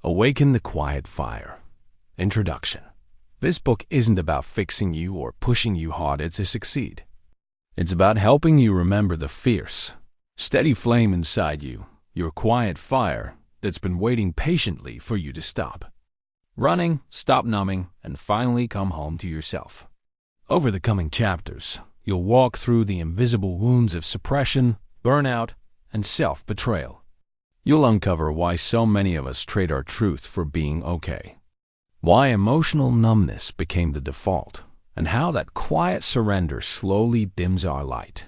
Awaken the Quiet Fire. Introduction. This book isn't about fixing you or pushing you harder to succeed. It's about helping you remember the fierce, steady flame inside you, your quiet fire that's been waiting patiently for you to stop running, stop numbing, and finally come home to yourself. Over the coming chapters, you'll walk through the invisible wounds of suppression, burnout, and self-betrayal. You'll uncover why so many of us trade our truth for being okay, why emotional numbness became the default, and how that quiet surrender slowly dims our light.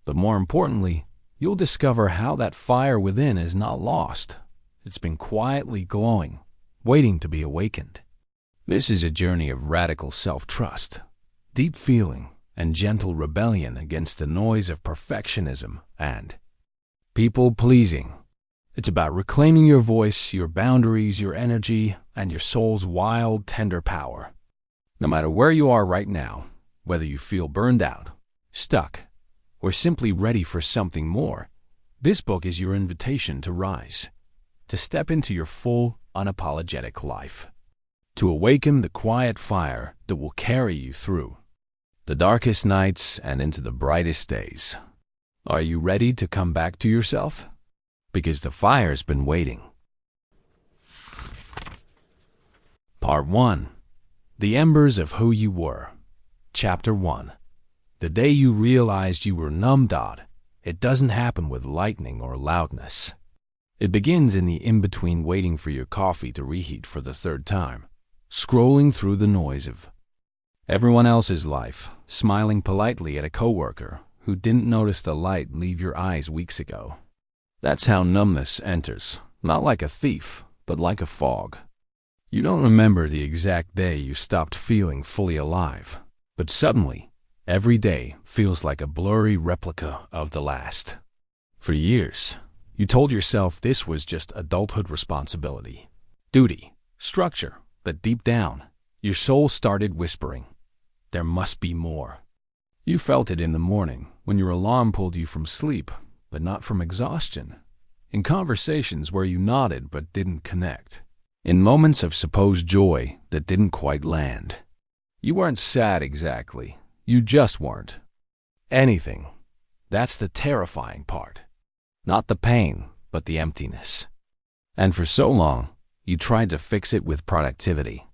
But more importantly, you'll discover how that fire within is not lost. It's been quietly glowing, waiting to be awakened. This is a journey of radical self-trust, deep feeling, and gentle rebellion against the noise of perfectionism and people-pleasing. It's about reclaiming your voice, your boundaries, your energy, and your soul's wild, tender power. No matter where you are right now, whether you feel burned out, stuck, or simply ready for something more, this book is your invitation to rise, to step into your full, unapologetic life, to awaken the quiet fire that will carry you through the darkest nights and into the brightest days. Are you ready to come back to yourself? Because the fire's been waiting. Part 1. The Embers of Who You Were. Chapter 1. The day you realized you were numbed. It doesn't happen with lightning or loudness. It begins in the in-between, waiting for your coffee to reheat for the third time, scrolling through the noise of everyone else's life, smiling politely at a coworker who didn't notice the light leave your eyes weeks ago. That's how numbness enters, not like a thief, but like a fog. You don't remember the exact day you stopped feeling fully alive, but suddenly, every day feels like a blurry replica of the last. For years, you told yourself this was just adulthood responsibility, duty, structure, but deep down, your soul started whispering, there must be more. You felt it in the morning when your alarm pulled you from sleep, but not from exhaustion, in conversations where you nodded but didn't connect, in moments of supposed joy that didn't quite land. You weren't sad exactly, you just weren't anything. That's the terrifying part. Not the pain, but the emptiness. And for so long, you tried to fix it with productivity.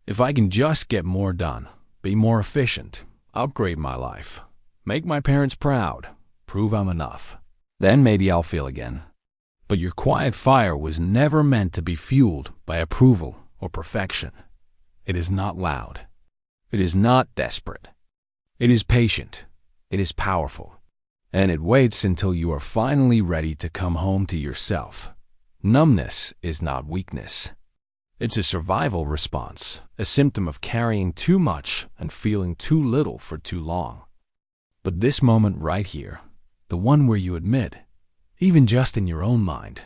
If I can just get more done, be more efficient, upgrade my life, make my parents proud, prove I'm enough, then maybe I'll feel again. But your quiet fire was never meant to be fueled by approval or perfection. It is not loud. It is not desperate. It is patient. It is powerful. And it waits until you are finally ready to come home to yourself. Numbness is not weakness. It's a survival response, a symptom of carrying too much and feeling too little for too long. But this moment right here, the one where you admit, even just in your own mind,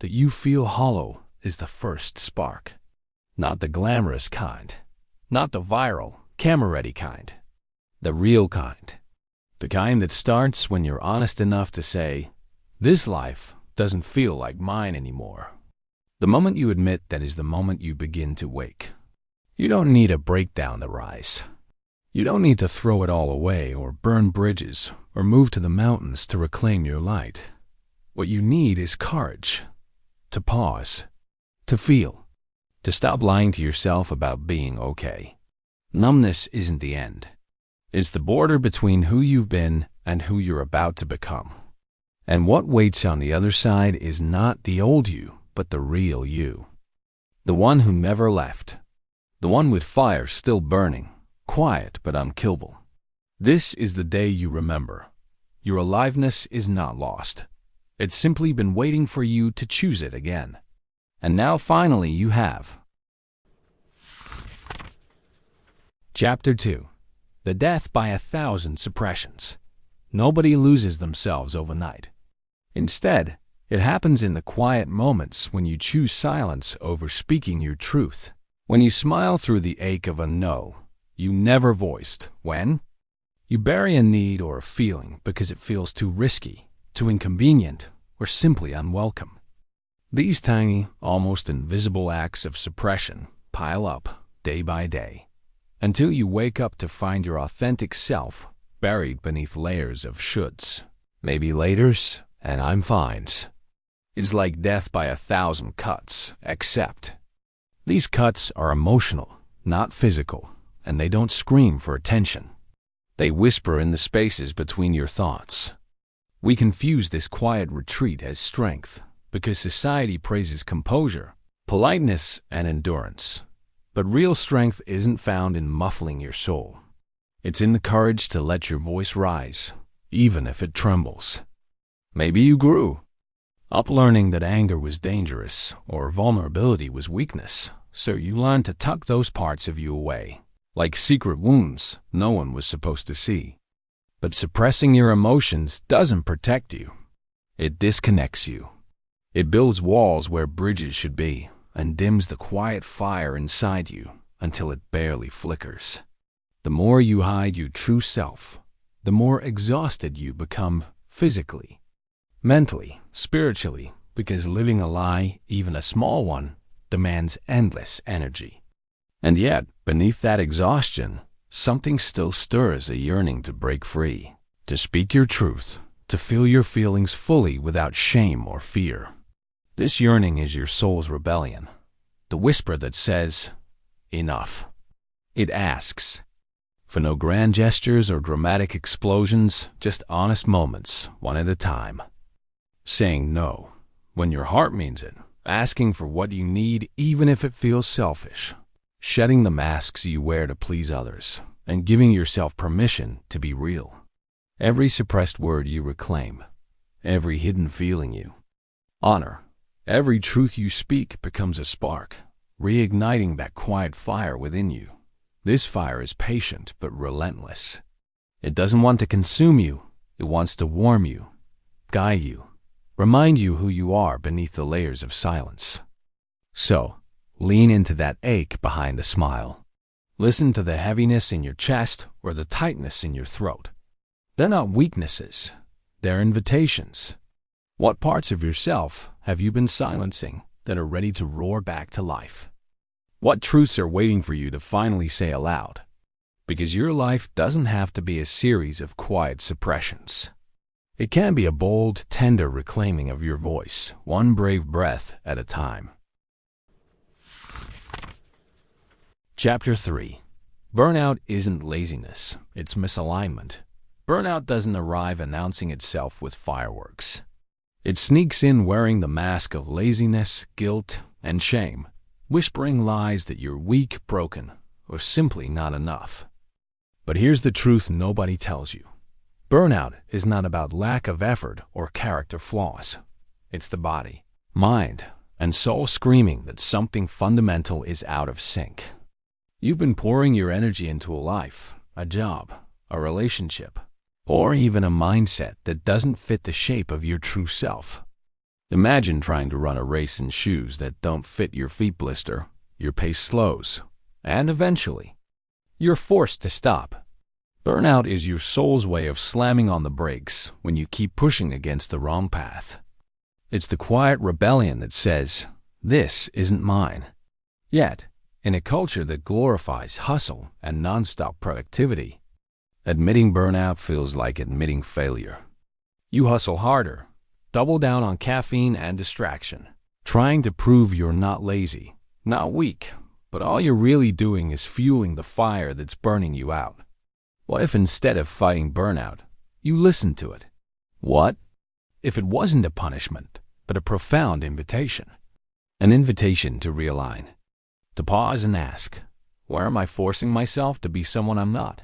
that you feel hollow, is the first spark. Not the glamorous kind, not the viral, camera-ready kind, the real kind. The kind that starts when you're honest enough to say, this life doesn't feel like mine anymore. The moment you admit that is the moment you begin to wake. You don't need a breakdown to rise. You don't need to throw it all away or burn bridges or move to the mountains to reclaim your light. What you need is courage, to pause, to feel, to stop lying to yourself about being okay. Numbness isn't the end. It's the border between who you've been and who you're about to become. And what waits on the other side is not the old you, but the real you. The one who never left. The one with fire still burning, quiet but unkillable. This is the day you remember. Your aliveness is not lost. It's simply been waiting for you to choose it again. And now finally you have. Chapter 2. The Death by 1,000 Suppressions. Nobody loses themselves overnight. Instead, it happens in the quiet moments when you choose silence over speaking your truth. When you smile through the ache of a no you never voiced. When you bury a need or a feeling because it feels too risky, too inconvenient, or simply unwelcome. These tiny, almost invisible acts of suppression pile up day by day, until you wake up to find your authentic self buried beneath layers of shoulds, maybe laters, and I'm fines. It's like death by 1,000 cuts, except these cuts are emotional, not physical, and they don't scream for attention. They whisper in the spaces between your thoughts. We confuse this quiet retreat as strength because society praises composure, politeness, and endurance. But real strength isn't found in muffling your soul. It's in the courage to let your voice rise, even if it trembles. Maybe you grew up learning that anger was dangerous or vulnerability was weakness, so you learned to tuck those parts of you away, like secret wounds no one was supposed to see. But suppressing your emotions doesn't protect you. It disconnects you. It builds walls where bridges should be and dims the quiet fire inside you until it barely flickers. The more you hide your true self, the more exhausted you become physically, mentally, spiritually, because living a lie, even a small one, demands endless energy. And yet, beneath that exhaustion, something still stirs a yearning to break free, to speak your truth, to feel your feelings fully without shame or fear. This yearning is your soul's rebellion, the whisper that says, enough. It asks for no grand gestures or dramatic explosions, just honest moments, one at a time. Saying no when your heart means it, asking for what you need even if it feels selfish, shedding the masks you wear to please others, and giving yourself permission to be real. Every suppressed word you reclaim, every hidden feeling you honor, every truth you speak becomes a spark, reigniting that quiet fire within you. This fire is patient but relentless. It doesn't want to consume you. It wants to warm you, guide you, remind you who you are beneath the layers of silence. So, lean into that ache behind the smile. Listen to the heaviness in your chest or the tightness in your throat. They're not weaknesses. They're invitations. What parts of yourself have you been silencing that are ready to roar back to life? What truths are waiting for you to finally say aloud? Because your life doesn't have to be a series of quiet suppressions. It can be a bold, tender reclaiming of your voice, one brave breath at a time. Chapter 3. Burnout isn't laziness, it's misalignment. Burnout doesn't arrive announcing itself with fireworks. It sneaks in wearing the mask of laziness, guilt, and shame, whispering lies that you're weak, broken, or simply not enough. But here's the truth nobody tells you. Burnout is not about lack of effort or character flaws. It's the body, mind, and soul screaming that something fundamental is out of sync. You've been pouring your energy into a life, a job, a relationship, or even a mindset that doesn't fit the shape of your true self. Imagine trying to run a race in shoes that don't fit your feet blister. Your pace slows, and eventually, you're forced to stop. Burnout is your soul's way of slamming on the brakes when you keep pushing against the wrong path. It's the quiet rebellion that says, "This isn't mine." Yet, in a culture that glorifies hustle and nonstop productivity, admitting burnout feels like admitting failure. You hustle harder, double down on caffeine and distraction, trying to prove you're not lazy, not weak, but all you're really doing is fueling the fire that's burning you out. What if instead of fighting burnout, you listened to it? What if it wasn't a punishment, but a profound invitation? An invitation to realign, to pause and ask, where am I forcing myself to be someone I'm not?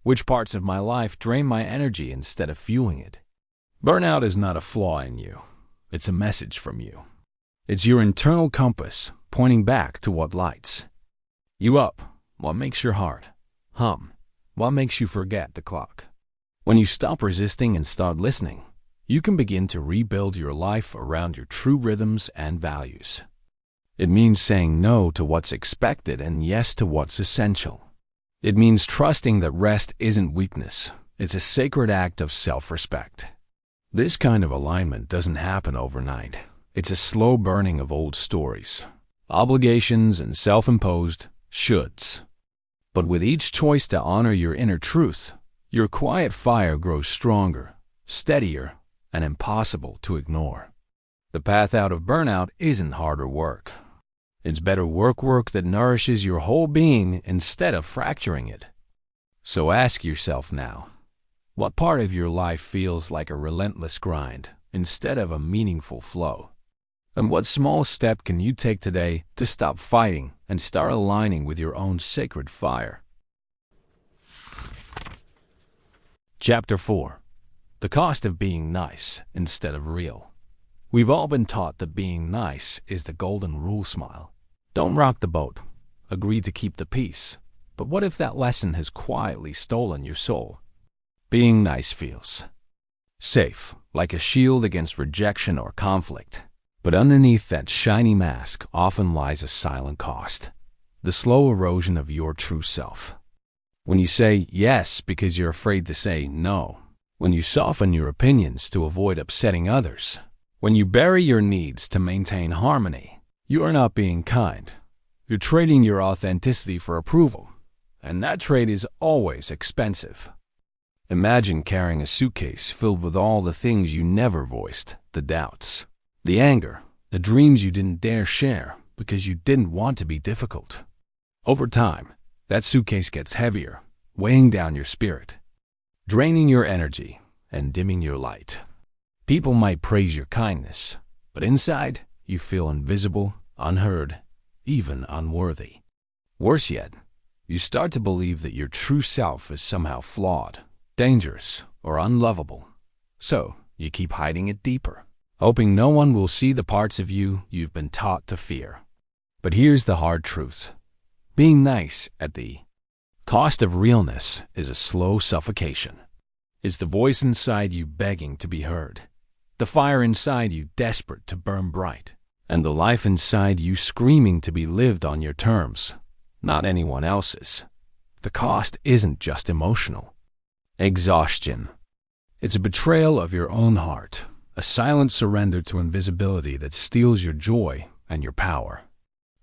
Which parts of my life drain my energy instead of fueling it? Burnout is not a flaw in you. It's a message from you. It's your internal compass pointing back to what lights you up, what makes your heart hum, what makes you forget the clock. When you stop resisting and start listening, you can begin to rebuild your life around your true rhythms and values. It means saying no to what's expected and yes to what's essential. It means trusting that rest isn't weakness. It's a sacred act of self-respect. This kind of alignment doesn't happen overnight. It's a slow burning of old stories, obligations, and self-imposed shoulds. But with each choice to honor your inner truth, your quiet fire grows stronger, steadier, and impossible to ignore. The path out of burnout isn't harder work. It's better work that nourishes your whole being instead of fracturing it. So ask yourself now, what part of your life feels like a relentless grind instead of a meaningful flow? And what small step can you take today to stop fighting and start aligning with your own sacred fire? Chapter 4. The cost of being nice instead of real. We've all been taught that being nice is the golden rule smile. Don't rock the boat. Agree to keep the peace. But what if that lesson has quietly stolen your soul? Being nice feels safe, like a shield against rejection or conflict. But underneath that shiny mask often lies a silent cost, the slow erosion of your true self. When you say yes because you're afraid to say no, when you soften your opinions to avoid upsetting others, when you bury your needs to maintain harmony, you are not being kind. You're trading your authenticity for approval, and that trade is always expensive. Imagine carrying a suitcase filled with all the things you never voiced, the doubts, the anger, the dreams you didn't dare share because you didn't want to be difficult. Over time, that suitcase gets heavier, weighing down your spirit, draining your energy, and dimming your light. People might praise your kindness, but inside, you feel invisible, unheard, even unworthy. Worse yet, you start to believe that your true self is somehow flawed, dangerous, or unlovable. So, you keep hiding it deeper, hoping no one will see the parts of you you've been taught to fear. But here's the hard truth. Being nice at the cost of realness is a slow suffocation. It's the voice inside you begging to be heard, the fire inside you desperate to burn bright, and the life inside you screaming to be lived on your terms, not anyone else's. The cost isn't just emotional. Exhaustion. It's a betrayal of your own heart, a silent surrender to invisibility that steals your joy and your power.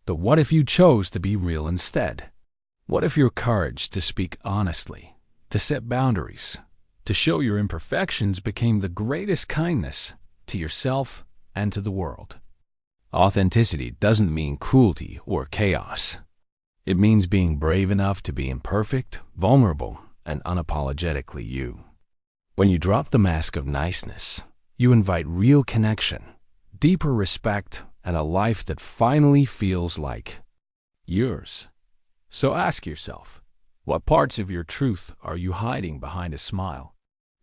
But what if you chose to be real instead? What if your courage to speak honestly, to set boundaries, to show your imperfections became the greatest kindness to yourself and to the world? Authenticity doesn't mean cruelty or chaos. It means being brave enough to be imperfect, vulnerable, and unapologetically you. When you drop the mask of niceness, you invite real connection, deeper respect, and a life that finally feels like yours. So ask yourself, what parts of your truth are you hiding behind a smile?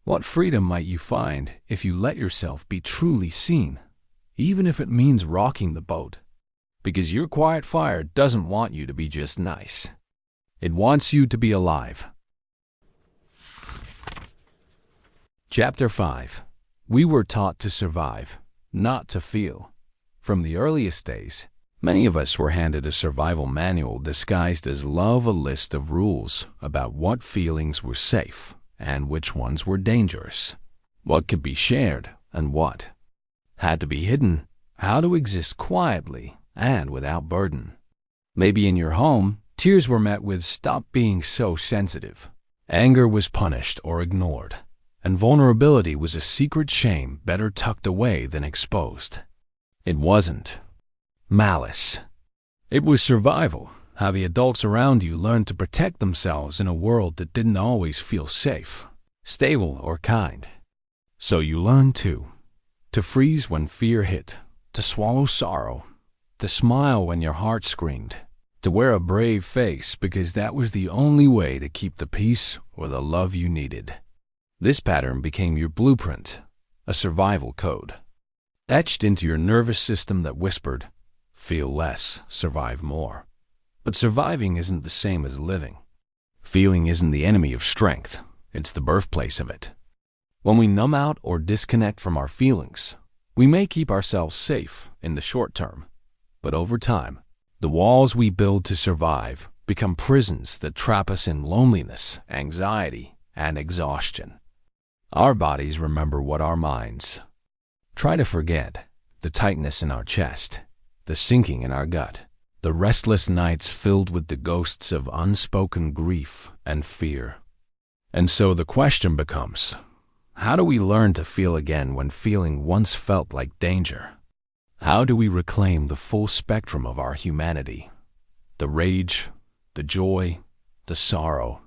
What freedom might you find if you let yourself be truly seen, even if it means rocking the boat? Because your quiet fire doesn't want you to be just nice. It wants you to be alive. Chapter 5. We were taught to survive, not to feel. From the earliest days, many of us were handed a survival manual disguised as love, a list of rules about what feelings were safe and which ones were dangerous, what could be shared and what had to be hidden, how to exist quietly and without burden. Maybe in your home, tears were met with "stop being so sensitive." Anger was punished or ignored, and vulnerability was a secret shame better tucked away than exposed. It wasn't malice. It was survival, how the adults around you learned to protect themselves in a world that didn't always feel safe, stable, or kind. So you learned to freeze when fear hit, to swallow sorrow, to smile when your heart screamed, to wear a brave face because that was the only way to keep the peace or the love you needed. This pattern became your blueprint, a survival code, etched into your nervous system that whispered, feel less, survive more. But surviving isn't the same as living. Feeling isn't the enemy of strength, it's the birthplace of it. When we numb out or disconnect from our feelings, we may keep ourselves safe in the short term, but over time, the walls we build to survive become prisons that trap us in loneliness, anxiety, and exhaustion. Our bodies remember what our minds try to forget. the tightness in our chest, the sinking in our gut, the restless nights filled with the ghosts of unspoken grief and fear. And so the question becomes, how do we learn to feel again when feeling once felt like danger? How do we reclaim the full spectrum of our humanity? The rage, the joy, the sorrow,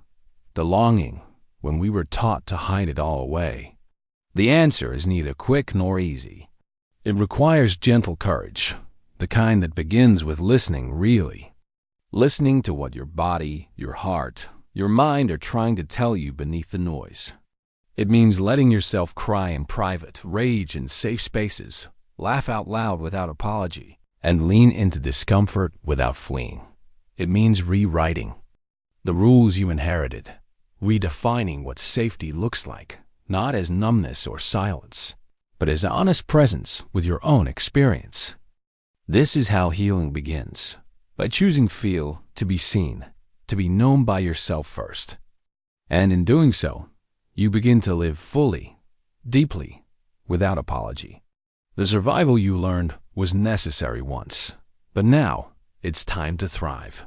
the longing, when we were taught to hide it all away? The answer is neither quick nor easy. It requires gentle courage, the kind that begins with listening really. Listening to what your body, your heart, your mind are trying to tell you beneath the noise. It means letting yourself cry in private, rage in safe spaces, laugh out loud without apology, and lean into discomfort without fleeing. It means rewriting the rules you inherited, redefining what safety looks like, not as numbness or silence, but as honest presence with your own experience. This is how healing begins, by choosing to be seen, to be known by yourself first. And in doing so, you begin to live fully, deeply, without apology. The survival you learned was necessary once, but now it's time to thrive.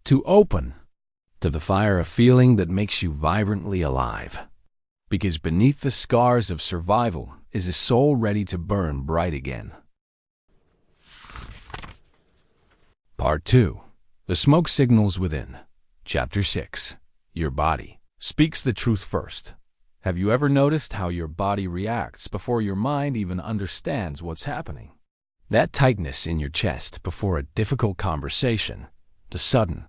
To open to the fire of feeling that makes you vibrantly alive. Because beneath the scars of survival is a soul ready to burn bright again. Part 2. The Smoke Signals Within. Chapter 6. Your body speaks the truth first. Have you ever noticed how your body reacts before your mind even understands what's happening? That tightness in your chest before a difficult conversation, the sudden,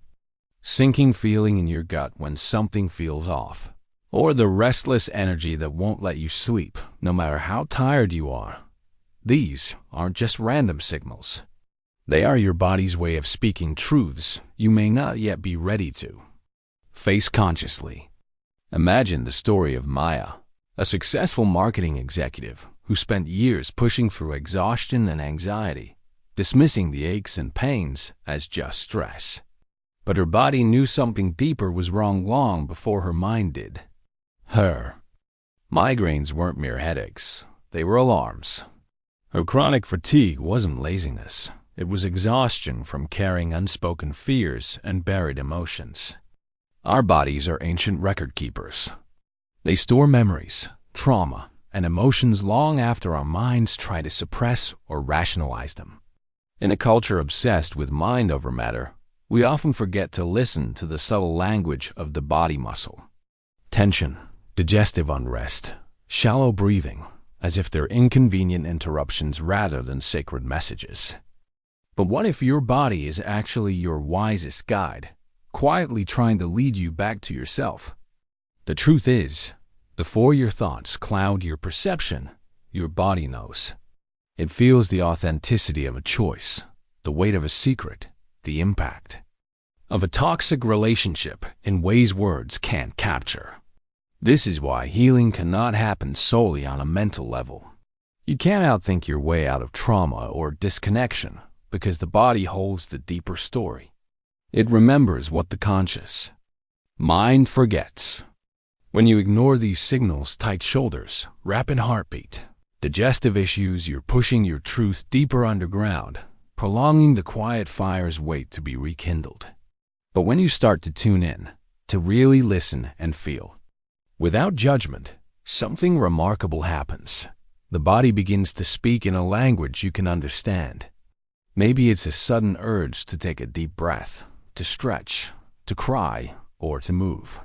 sinking feeling in your gut when something feels off, or the restless energy that won't let you sleep no matter how tired you are. These aren't just random signals. They are your body's way of speaking truths you may not yet be ready to face consciously. Imagine the story of Maya, a successful marketing executive who spent years pushing through exhaustion and anxiety, dismissing the aches and pains as just stress. But her body knew something deeper was wrong long before her mind did. Her migraines weren't mere headaches, they were alarms. Her chronic fatigue wasn't laziness. It was exhaustion from carrying unspoken fears and buried emotions. Our bodies are ancient record keepers. They store memories, trauma, and emotions long after our minds try to suppress or rationalize them. In a culture obsessed with mind over matter, we often forget to listen to the subtle language of the body muscle. Tension, digestive unrest, shallow breathing, as if they're inconvenient interruptions rather than sacred messages. But what if your body is actually your wisest guide, quietly trying to lead you back to yourself? The truth is, before your thoughts cloud your perception, your body knows. It feels the authenticity of a choice, the weight of a secret, the impact of a toxic relationship in ways words can't capture. This is why healing cannot happen solely on a mental level. You can't outthink your way out of trauma or disconnection, because the body holds the deeper story. It remembers what the conscious mind forgets. When you ignore these signals, tight shoulders, rapid heartbeat, digestive issues, you're pushing your truth deeper underground, prolonging the quiet fire's wait to be rekindled. But when you start to tune in, to really listen and feel, without judgment, something remarkable happens. The body begins to speak in a language you can understand. Maybe it's a sudden urge to take a deep breath, to stretch, to cry, or to move.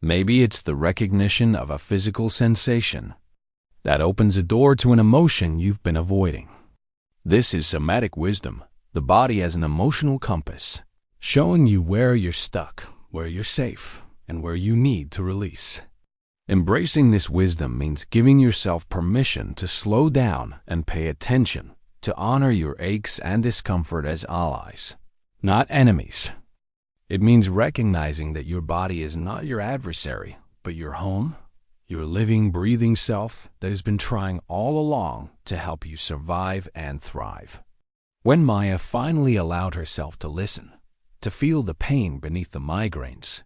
Maybe it's the recognition of a physical sensation that opens a door to an emotion you've been avoiding. This is somatic wisdom, the body as an emotional compass, showing you where you're stuck, where you're safe, and where you need to release. Embracing this wisdom means giving yourself permission to slow down and pay attention, to honor your aches and discomfort as allies, not enemies. It means recognizing that your body is not your adversary, but your home, your living, breathing self that has been trying all along to help you survive and thrive. When Maya finally allowed herself to listen, to feel the pain beneath the migraines,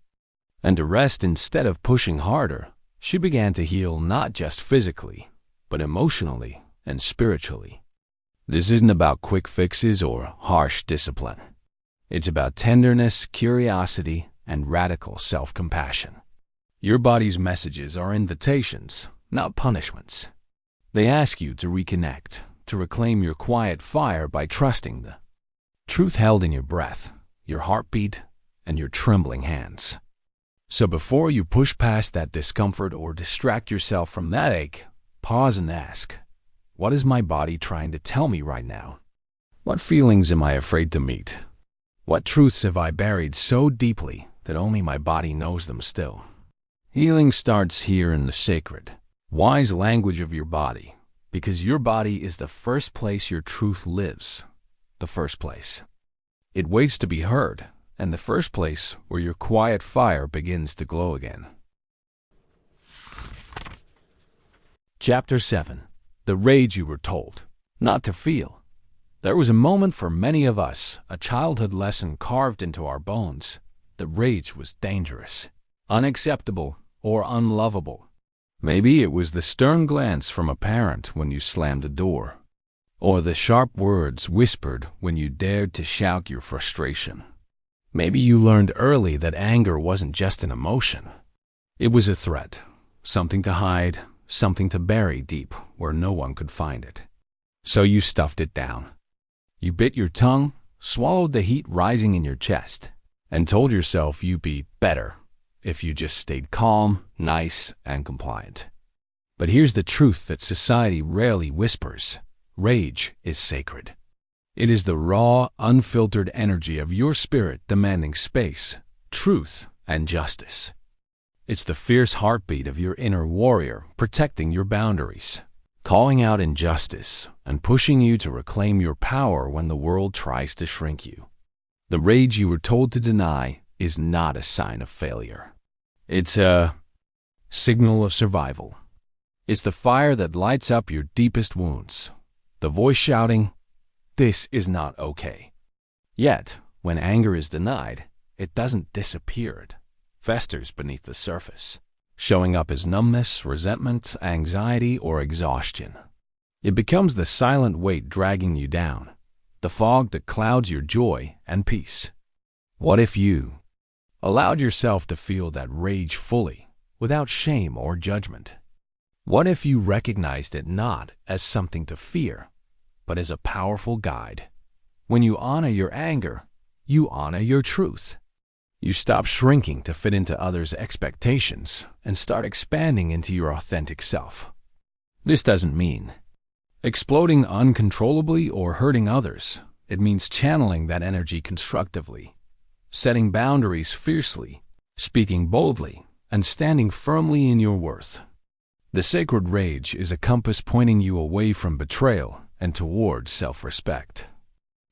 and to rest instead of pushing harder, she began to heal not just physically, but emotionally and spiritually. This isn't about quick fixes or harsh discipline. It's about tenderness, curiosity, and radical self-compassion. Your body's messages are invitations, not punishments. They ask you to reconnect, to reclaim your quiet fire by trusting the truth held in your breath, your heartbeat, and your trembling hands. So before you push past that discomfort or distract yourself from that ache, pause and ask, what is my body trying to tell me right now? What feelings am I afraid to meet? What truths have I buried so deeply that only my body knows them still? Healing starts here in the sacred, wise language of your body, because your body is the first place your truth lives, the first place. It waits to be heard, and the first place where your quiet fire begins to glow again. Chapter 7. The rage you were told not to feel. There was a moment for many of us, a childhood lesson carved into our bones. The rage was dangerous, unacceptable, or unlovable. Maybe it was the stern glance from a parent when you slammed a door, or the sharp words whispered when you dared to shout your frustration. Maybe you learned early that anger wasn't just an emotion. It was a threat, something to hide, something to bury deep where no one could find it. So you stuffed it down. You bit your tongue, swallowed the heat rising in your chest, and told yourself you'd be better if you just stayed calm, nice, and compliant. But here's the truth that society rarely whispers. Rage is sacred. It is the raw, unfiltered energy of your spirit demanding space, truth, and justice. It's the fierce heartbeat of your inner warrior protecting your boundaries, calling out injustice, and pushing you to reclaim your power when the world tries to shrink you. The rage you were told to deny is not a sign of failure. It's a signal of survival. It's the fire that lights up your deepest wounds, the voice shouting, "This is not okay." Yet, when anger is denied, it doesn't disappear. It festers beneath the surface, showing up as numbness, resentment, anxiety, or exhaustion. It becomes the silent weight dragging you down, the fog that clouds your joy and peace. What if you allowed yourself to feel that rage fully, without shame or judgment? What if you recognized it not as something to fear, but as a powerful guide? When you honor your anger, you honor your truth. You stop shrinking to fit into others' expectations and start expanding into your authentic self. This doesn't mean exploding uncontrollably or hurting others. It means channeling that energy constructively, setting boundaries fiercely, speaking boldly, and standing firmly in your worth. The sacred rage is a compass pointing you away from betrayal and toward self-respect.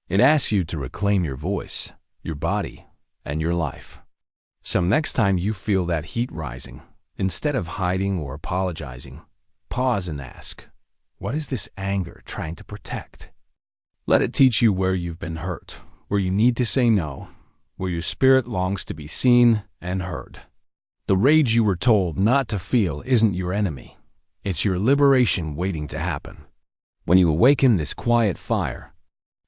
It asks you to reclaim your voice, your body, and your life. So next time you feel that heat rising, instead of hiding or apologizing, pause and ask, what is this anger trying to protect? Let it teach you where you've been hurt, where you need to say no, where your spirit longs to be seen and heard. The rage you were told not to feel isn't your enemy. It's your liberation waiting to happen. When you awaken this quiet fire,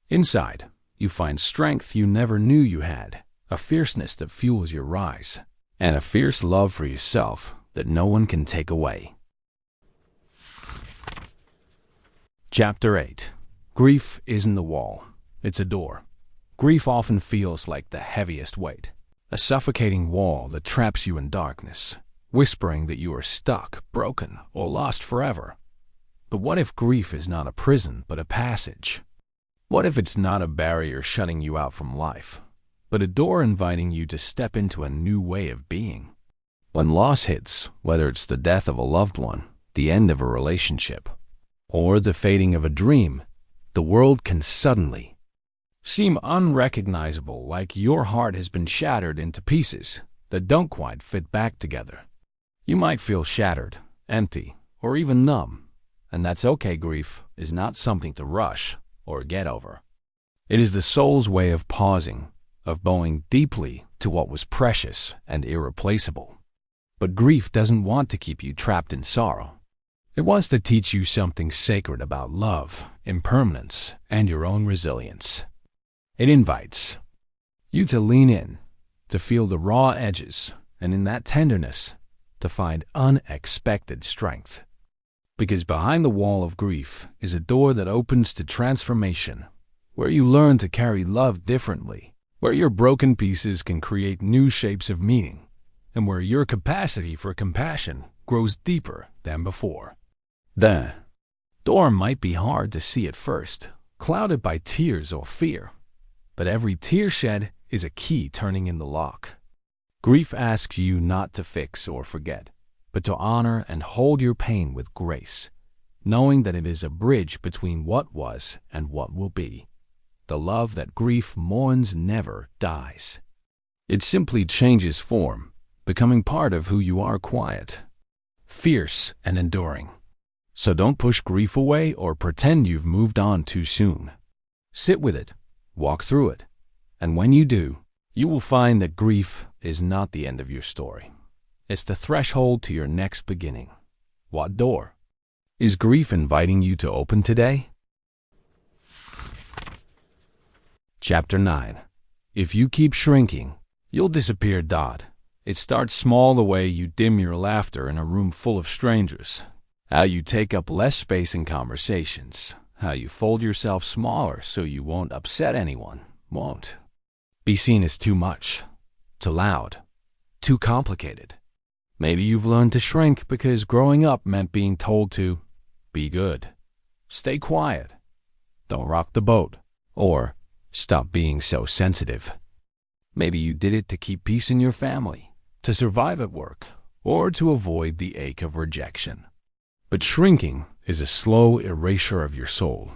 inside, you find strength you never knew you had, a fierceness that fuels your rise, and a fierce love for yourself that no one can take away. Chapter 8. Grief isn't a wall, it's a door. Grief often feels like the heaviest weight, a suffocating wall that traps you in darkness, whispering that you are stuck, broken, or lost forever. But what if grief is not a prison, but a passage? What if it's not a barrier shutting you out from life, but a door inviting you to step into a new way of being? When loss hits, whether it's the death of a loved one, the end of a relationship, or the fading of a dream, the world can suddenly seem unrecognizable, like your heart has been shattered into pieces that don't quite fit back together. You might feel shattered, empty, or even numb, and that's okay. Grief is not something to rush or get over. It is the soul's way of pausing, of bowing deeply to what was precious and irreplaceable. But grief doesn't want to keep you trapped in sorrow. It wants to teach you something sacred about love, impermanence, and your own resilience. It invites you to lean in, to feel the raw edges, and in that tenderness, to find unexpected strength. Because behind the wall of grief is a door that opens to transformation, where you learn to carry love differently, where your broken pieces can create new shapes of meaning, and where your capacity for compassion grows deeper than before. The door might be hard to see at first, clouded by tears or fear, but every tear shed is a key turning in the lock. Grief asks you not to fix or forget, but to honor and hold your pain with grace, knowing that it is a bridge between what was and what will be. The love that grief mourns never dies. It simply changes form, becoming part of who you are, quiet, fierce, and enduring. So don't push grief away or pretend you've moved on too soon. Sit with it, walk through it, and when you do, you will find that grief is not the end of your story. It's the threshold to your next beginning. What door is grief inviting you to open today? Chapter 9. If you keep shrinking, you'll disappear. It starts small, the way you dim your laughter in a room full of strangers, how you take up less space in conversations, how you fold yourself smaller so you won't upset anyone, won't be seen as too much, too loud, too complicated. Maybe you've learned to shrink because growing up meant being told to be good, stay quiet, don't rock the boat, or stop being so sensitive. Maybe you did it to keep peace in your family, to survive at work, or to avoid the ache of rejection. But shrinking is a slow erasure of your soul,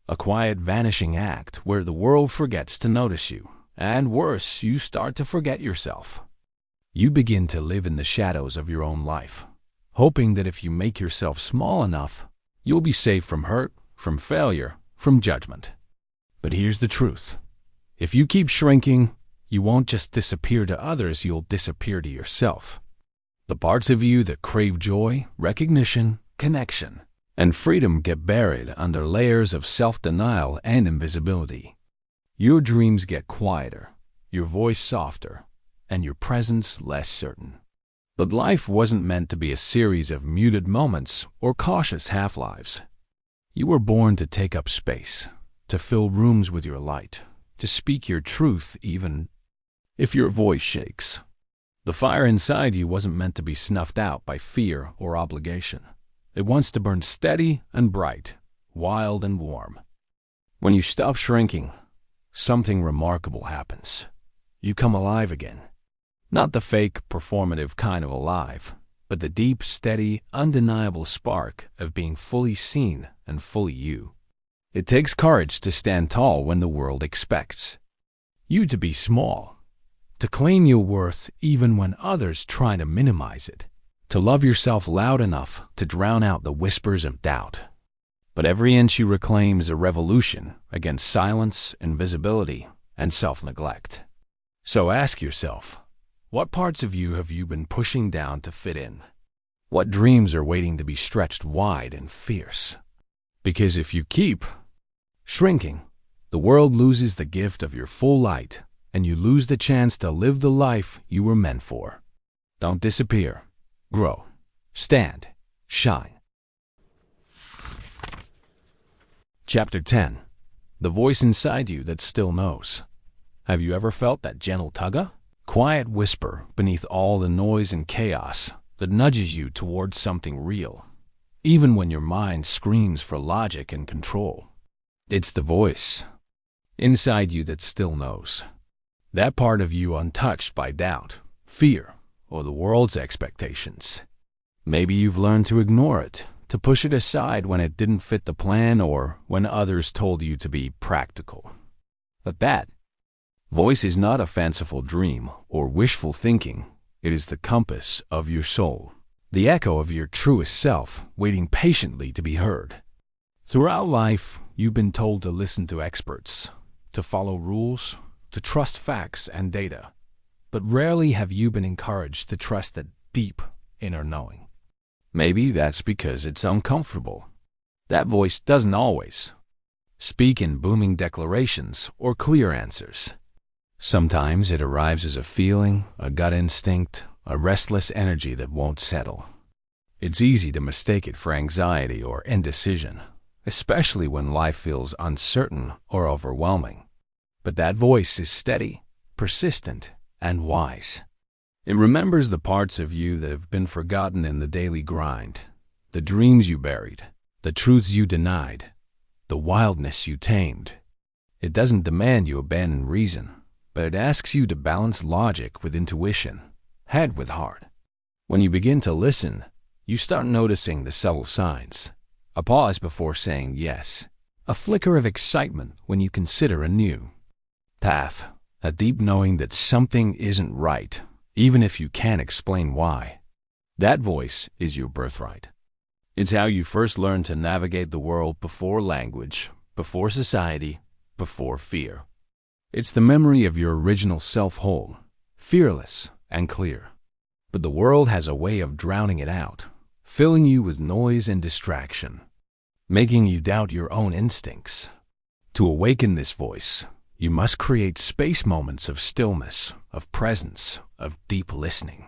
a quiet vanishing act where the world forgets to notice you, and worse, you start to forget yourself. You begin to live in the shadows of your own life, hoping that if you make yourself small enough, you'll be safe from hurt, from failure, from judgment. But here's the truth. If you keep shrinking, you won't just disappear to others, you'll disappear to yourself. The parts of you that crave joy, recognition, connection, and freedom get buried under layers of self-denial and invisibility. Your dreams get quieter, your voice softer, and your presence less certain. But life wasn't meant to be a series of muted moments or cautious half-lives. You were born to take up space, to fill rooms with your light, to speak your truth even if your voice shakes. The fire inside you wasn't meant to be snuffed out by fear or obligation. It wants to burn steady and bright, wild and warm. When you stop shrinking, something remarkable happens. You come alive again. Not the fake, performative kind of alive, but the deep, steady, undeniable spark of being fully seen and fully you. It takes courage to stand tall when the world expects you to be small, to claim your worth even when others try to minimize it, to love yourself loud enough to drown out the whispers of doubt. But every inch you reclaim is a revolution against silence, invisibility, and self-neglect. So ask yourself, what parts of you have you been pushing down to fit in? What dreams are waiting to be stretched wide and fierce? Because if you keep shrinking, the world loses the gift of your full light, and you lose the chance to live the life you were meant for. Don't disappear. Grow. Stand. Shine. Chapter 10. The voice inside you that still knows. Have you ever felt that gentle tugga? Quiet whisper beneath all the noise and chaos that nudges you towards something real, even when your mind screams for logic and control. It's the voice inside you that still knows. That part of you untouched by doubt, fear, or the world's expectations. Maybe you've learned to ignore it, to push it aside when it didn't fit the plan or when others told you to be practical. But that voice is not a fanciful dream or wishful thinking. It is the compass of your soul, the echo of your truest self, waiting patiently to be heard. Throughout life, you've been told to listen to experts, to follow rules, to trust facts and data. But rarely have you been encouraged to trust that deep inner knowing. Maybe that's because it's uncomfortable. That voice doesn't always speak in booming declarations or clear answers. Sometimes it arrives as a feeling, a gut instinct, a restless energy that won't settle. It's easy to mistake it for anxiety or indecision, especially when life feels uncertain or overwhelming. But that voice is steady, persistent, and wise. It remembers the parts of you that have been forgotten in the daily grind, the dreams you buried, the truths you denied, the wildness you tamed. It doesn't demand you abandon reason, but it asks you to balance logic with intuition, head with heart. When you begin to listen, you start noticing the subtle signs. A pause before saying yes, a flicker of excitement when you consider a new path, a deep knowing that something isn't right, even if you can't explain why. That voice is your birthright. It's how you first learn to navigate the world before language, before society, before fear. It's the memory of your original self whole, fearless and clear. But the world has a way of drowning it out, filling you with noise and distraction, making you doubt your own instincts. To awaken this voice, you must create space moments of stillness, of presence, of deep listening.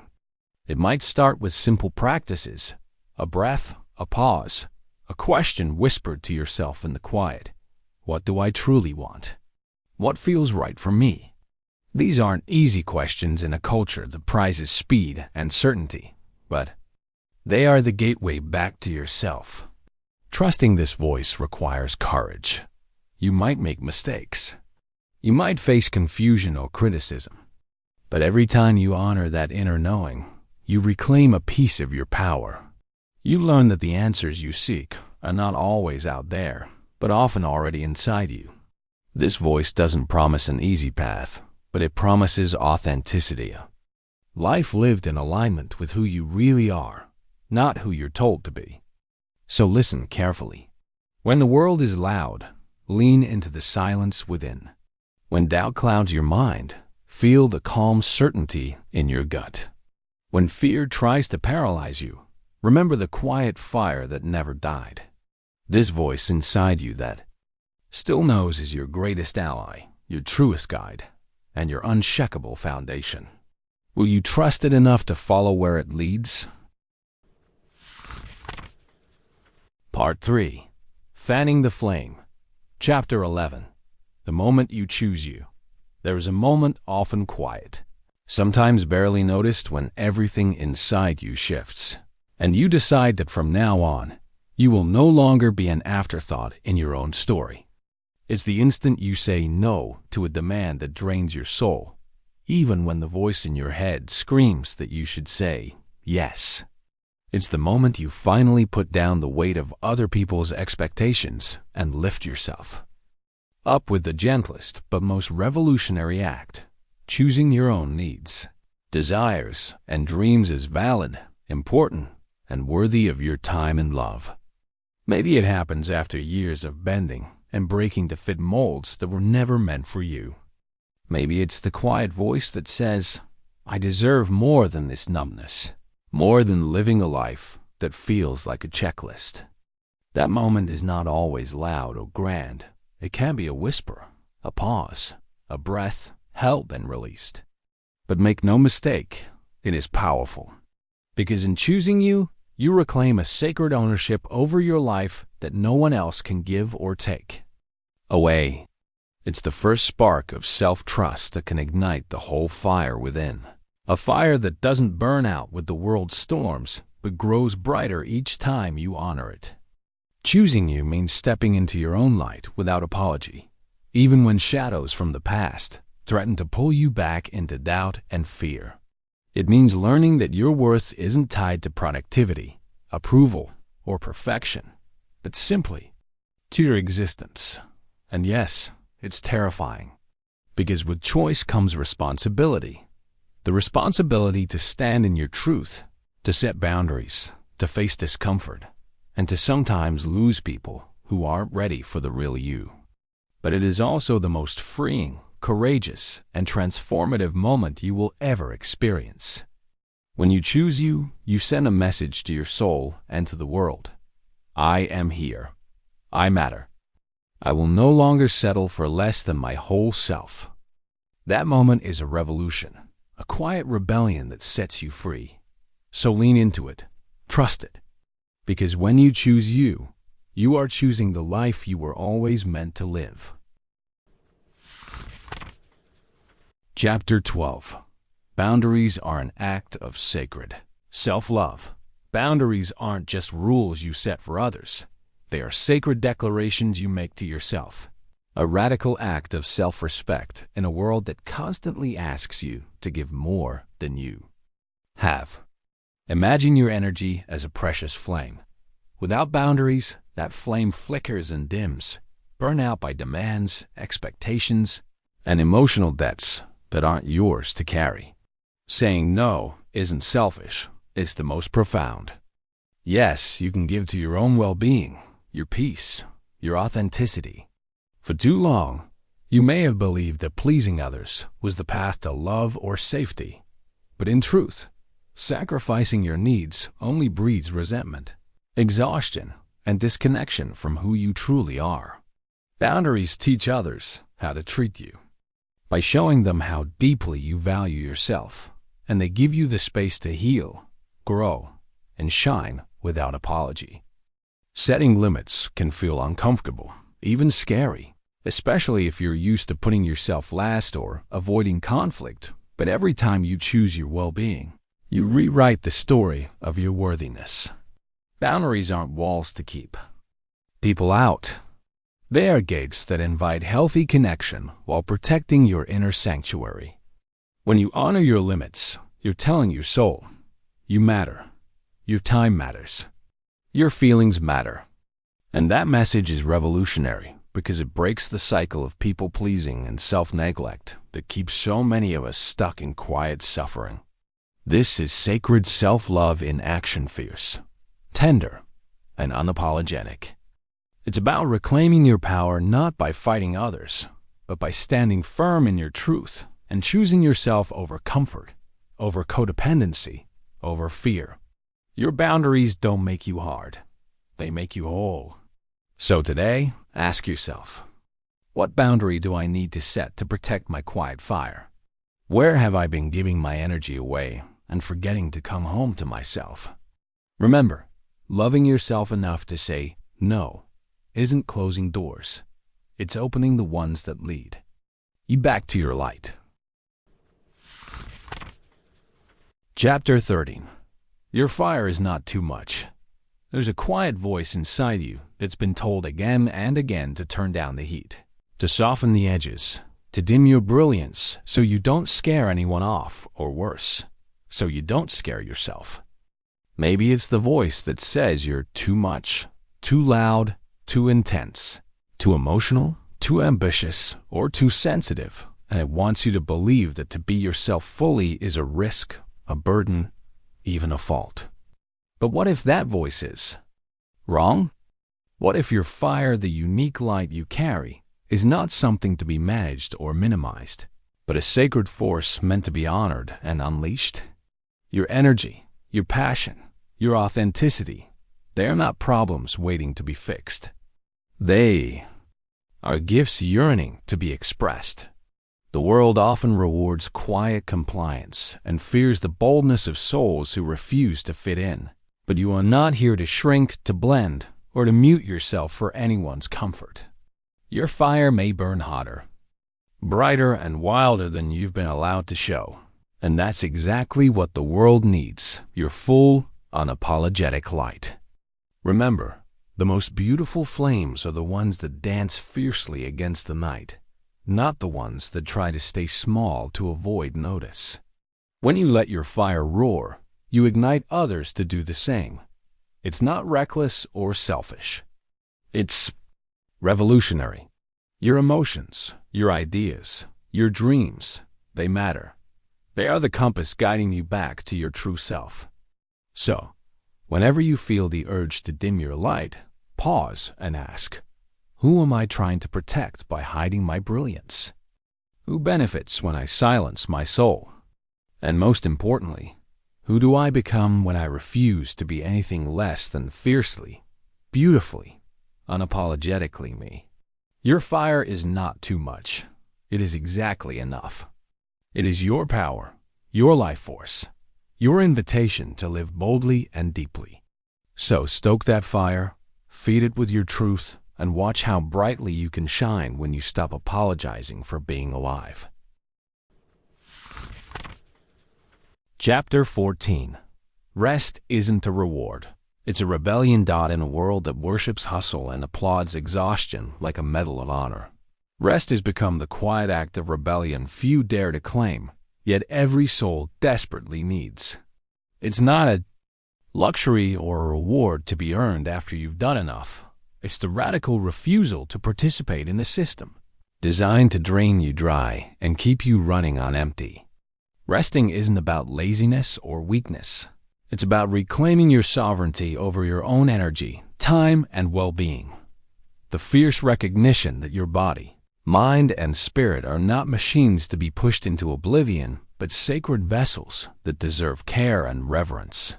It might start with simple practices, a breath, a pause, a question whispered to yourself in the quiet. What do I truly want? What feels right for me? These aren't easy questions in a culture that prizes speed and certainty, but they are the gateway back to yourself. Trusting this voice requires courage. You might make mistakes. You might face confusion or criticism. But every time you honor that inner knowing, you reclaim a piece of your power. You learn that the answers you seek are not always out there, but often already inside you. This voice doesn't promise an easy path, but it promises authenticity. Life lived in alignment with who you really are, not who you're told to be. So listen carefully. When the world is loud, lean into the silence within. When doubt clouds your mind, feel the calm certainty in your gut. When fear tries to paralyze you, remember the quiet fire that never died. This voice inside you that still knows is your greatest ally, your truest guide, and your unshakable foundation. Will you trust it enough to follow where it leads? Part 3. Fanning the Flame. Chapter 11. The moment you choose you. There is a moment often quiet, sometimes barely noticed, when everything inside you shifts, and you decide that from now on, you will no longer be an afterthought in your own story. It's the instant you say no to a demand that drains your soul, even when the voice in your head screams that you should say yes. It's the moment you finally put down the weight of other people's expectations and lift yourself up with the gentlest but most revolutionary act, choosing your own needs, desires, and dreams as valid, important, and worthy of your time and love. Maybe it happens after years of bending and breaking to fit molds that were never meant for you. Maybe it's the quiet voice that says, I deserve more than this numbness, more than living a life that feels like a checklist. That moment is not always loud or grand. It can be a whisper, a pause, a breath held and released. But make no mistake, it is powerful. Because in choosing you, you reclaim a sacred ownership over your life that no one else can give or take away. It's the first spark of self-trust that can ignite the whole fire within. A fire that doesn't burn out with the world's storms, but grows brighter each time you honor it. Choosing you means stepping into your own light without apology, even when shadows from the past threaten to pull you back into doubt and fear. It means learning that your worth isn't tied to productivity, approval, or perfection, but simply to your existence. And yes, it's terrifying, because with choice comes responsibility. The responsibility to stand in your truth, to set boundaries, to face discomfort, and to sometimes lose people who aren't ready for the real you. But it is also the most freeing, courageous, and transformative moment you will ever experience. When you choose you, you send a message to your soul and to the world. I am here. I matter. I will no longer settle for less than my whole self. That moment is a revolution, a quiet rebellion that sets you free. So lean into it. Trust it. Because when you choose you, you are choosing the life you were always meant to live. Chapter 12. Boundaries are an act of sacred self-love. Boundaries aren't just rules you set for others. They are sacred declarations you make to yourself. A radical act of self-respect in a world that constantly asks you to give more than you have. Imagine your energy as a precious flame. Without boundaries, that flame flickers and dims, burned out by demands, expectations, and emotional debts that aren't yours to carry. Saying no isn't selfish, it's the most profound. Yes, you can give to your own well-being, your peace, your authenticity. For too long, you may have believed that pleasing others was the path to love or safety. But in truth, sacrificing your needs only breeds resentment, exhaustion, and disconnection from who you truly are. Boundaries teach others how to treat you by showing them how deeply you value yourself, and they give you the space to heal, grow, and shine without apology. Setting limits can feel uncomfortable, even scary, especially if you're used to putting yourself last or avoiding conflict. But every time you choose your well-being, you rewrite the story of your worthiness. Boundaries aren't walls to keep people out. They are gates that invite healthy connection while protecting your inner sanctuary. When you honor your limits, you're telling your soul, you matter. Your time matters. Your feelings matter. And that message is revolutionary because it breaks the cycle of people-pleasing and self-neglect that keeps so many of us stuck in quiet suffering. This is sacred self-love in action, fierce, tender, and unapologetic. It's about reclaiming your power not by fighting others, but by standing firm in your truth and choosing yourself over comfort, over codependency, over fear. Your boundaries don't make you hard. They make you whole. So today, ask yourself, what boundary do I need to set to protect my quiet fire? Where have I been giving my energy away and forgetting to come home to myself? Remember, loving yourself enough to say no isn't closing doors. It's opening the ones that lead you back to your light. Chapter 13. Your fire is not too much. There's a quiet voice inside you that's been told again and again to turn down the heat, to soften the edges, to dim your brilliance so you don't scare anyone off, or worse, so you don't scare yourself. Maybe it's the voice that says you're too much, too loud, too intense, too emotional, too ambitious, or too sensitive, and it wants you to believe that to be yourself fully is a risk, a burden, even a fault. But what if that voice is wrong? What if your fire, the unique light you carry, is not something to be managed or minimized, but a sacred force meant to be honored and unleashed? Your energy, your passion, your authenticity, they are not problems waiting to be fixed. They are gifts yearning to be expressed. The world often rewards quiet compliance and fears the boldness of souls who refuse to fit in. But you are not here to shrink, to blend, or to mute yourself for anyone's comfort. Your fire may burn hotter, brighter, and wilder than you've been allowed to show. And that's exactly what the world needs, your full, unapologetic light. Remember, the most beautiful flames are the ones that dance fiercely against the night, not the ones that try to stay small to avoid notice. When you let your fire roar, you ignite others to do the same. It's not reckless or selfish. It's revolutionary. Your emotions, your ideas, your dreams, they matter. They are the compass guiding you back to your true self. So, whenever you feel the urge to dim your light, pause and ask, who am I trying to protect by hiding my brilliance? Who benefits when I silence my soul? And most importantly, Who do I become when I refuse to be anything less than fiercely, beautifully, unapologetically me? Your fire is not too much. It is exactly enough. It is your power, your life force, your invitation to live boldly and deeply. So stoke that fire, feed it with your truth, and watch how brightly you can shine when you stop apologizing for being alive. Chapter 14. Rest isn't a reward. It's a rebellion. In a world that worships hustle and applauds exhaustion like a medal of honor. Rest has become the quiet act of rebellion few dare to claim, yet every soul desperately needs. It's not a luxury or a reward to be earned after you've done enough. It's the radical refusal to participate in a system designed to drain you dry and keep you running on empty. Resting isn't about laziness or weakness. It's about reclaiming your sovereignty over your own energy, time, and well-being. The fierce recognition that your body, mind, and spirit are not machines to be pushed into oblivion, but sacred vessels that deserve care and reverence.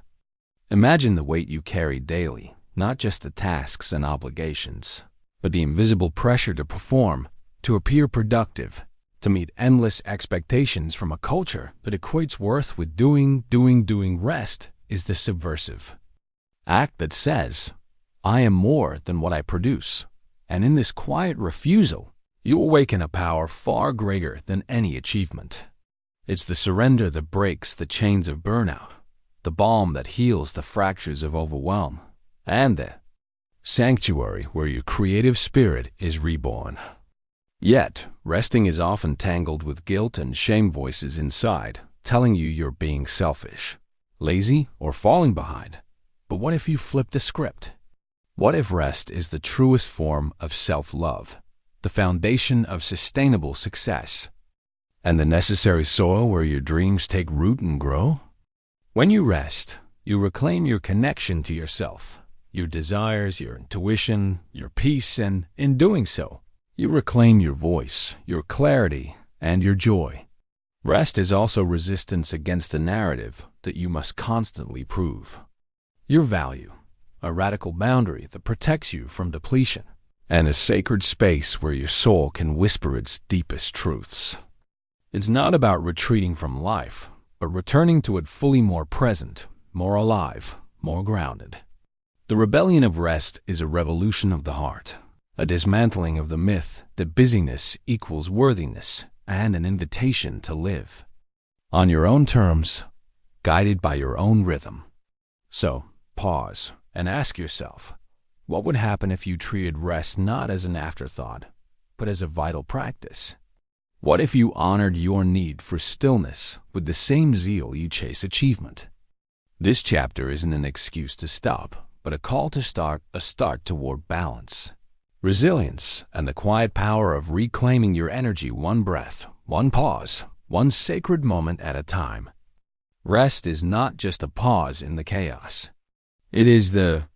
Imagine the weight you carry daily, not just the tasks and obligations, but the invisible pressure to perform, to appear productive, to meet endless expectations from a culture that equates worth with doing. Rest is the subversive act that says, I am more than what I produce. And in this quiet refusal, you awaken a power far greater than any achievement. It's the surrender that breaks the chains of burnout, the balm that heals the fractures of overwhelm, and the sanctuary where your creative spirit is reborn. Yet, resting is often tangled with guilt and shame voices inside, telling you you're being selfish, lazy, or falling behind. But what if you flip the script? What if rest is the truest form of self-love, the foundation of sustainable success, and the necessary soil where your dreams take root and grow? When you rest, you reclaim your connection to yourself, your desires, your intuition, your peace, and in doing so, you reclaim your voice, your clarity, and your joy. Rest is also resistance against the narrative that you must constantly prove. Your value, a radical boundary that protects you from depletion, and a sacred space where your soul can whisper its deepest truths. It's not about retreating from life, but returning to it fully more present, more alive, more grounded. The rebellion of rest is a revolution of the heart, a dismantling of the myth that busyness equals worthiness, and an invitation to live on your own terms, guided by your own rhythm. So, pause and ask yourself, what would happen if you treated rest not as an afterthought, but as a vital practice? What if you honored your need for stillness with the same zeal you chase achievement? This chapter isn't an excuse to stop, but a call to start toward balance, resilience, and the quiet power of reclaiming your energy one breath, one pause, one sacred moment at a time. Rest is not just a pause in the chaos. It is the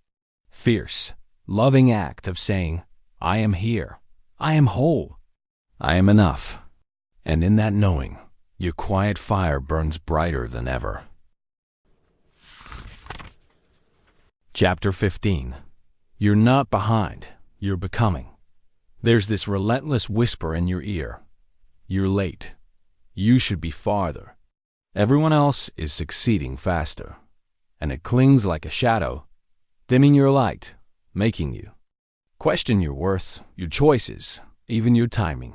fierce, loving act of saying, I am here, I am whole, I am enough. And in that knowing, your quiet fire burns brighter than ever. Chapter 15. You're not behind. You're becoming. There's this relentless whisper in your ear. You're late. You should be farther. Everyone else is succeeding faster. And it clings like a shadow, dimming your light, making you question your worth, your choices, even your timing.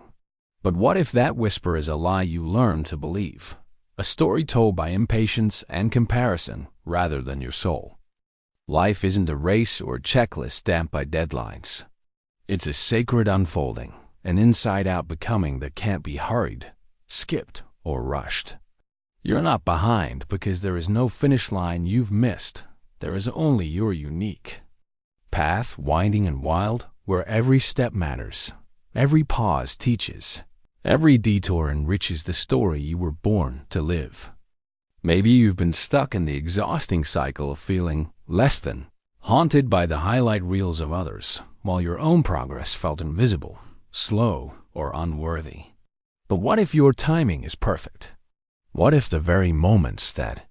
But what if that whisper is a lie you learn to believe? A story told by impatience and comparison rather than your soul. Life isn't a race or a checklist stamped by deadlines. It's a sacred unfolding, an inside-out becoming that can't be hurried, skipped, or rushed. You're not behind because there is no finish line you've missed. There is only your unique path, winding and wild, where every step matters, every pause teaches, every detour enriches the story you were born to live. Maybe you've been stuck in the exhausting cycle of feeling less than, haunted by the highlight reels of others, while your own progress felt invisible, slow, or unworthy. But what if your timing is perfect? What if the very moments that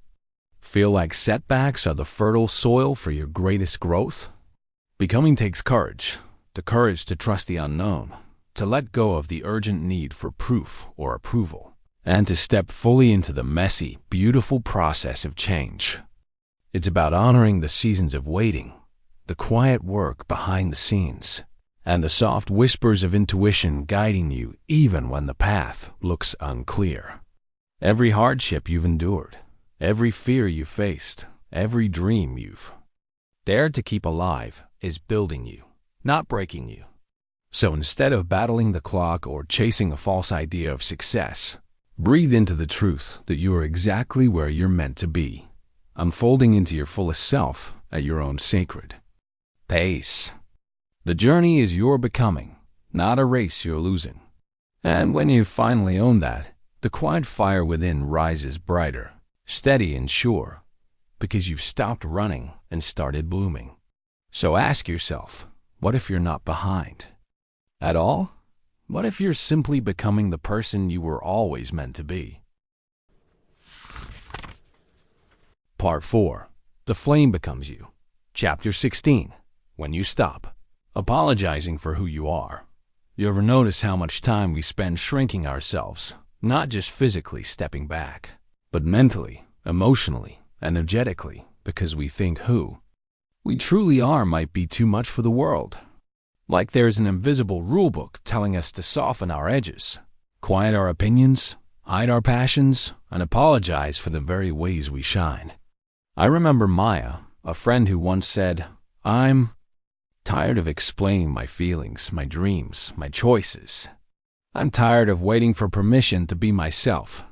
Feel like setbacks are the fertile soil for your greatest growth? Becoming takes courage, the courage to trust the unknown, to let go of the urgent need for proof or approval, and to step fully into the messy, beautiful process of change. It's about honoring the seasons of waiting, the quiet work behind the scenes, and the soft whispers of intuition guiding you even when the path looks unclear. Every hardship you've endured, every fear you faced, every dream you've dared to keep alive is building you, not breaking you. So instead of battling the clock or chasing a false idea of success, breathe into the truth that you are exactly where you're meant to be, unfolding into your fullest self at your own sacred pace. The journey is your becoming, not a race you're losing. And when you finally own that, the quiet fire within rises brighter, steady and sure, because you've stopped running and started blooming. So ask yourself, what if you're not behind at all? What if you're simply becoming the person you were always meant to be? Part 4. The Flame Becomes You. Chapter 16. When you stop apologizing for who you are. You ever notice how much time we spend shrinking ourselves, not just physically stepping back, but mentally, emotionally, energetically, because we think who we truly are might be too much for the world. Like there's an invisible rulebook telling us to soften our edges, quiet our opinions, hide our passions, and apologize for the very ways we shine. I remember Maya, a friend who once said, "I'm tired of explaining my feelings, my dreams, my choices. I'm tired of waiting for permission to be myself."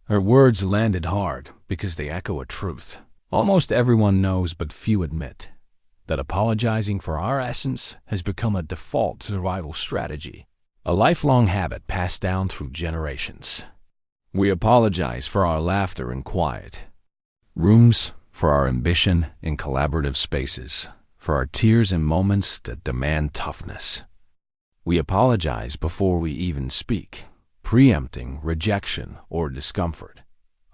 Her words landed hard because they echo a truth almost everyone knows but few admit, that apologizing for our essence has become a default survival strategy, a lifelong habit passed down through generations. We apologize for our laughter in quiet rooms, for our ambition in collaborative spaces, for our tears in moments that demand toughness. We apologize before we even speak, preempting rejection or discomfort,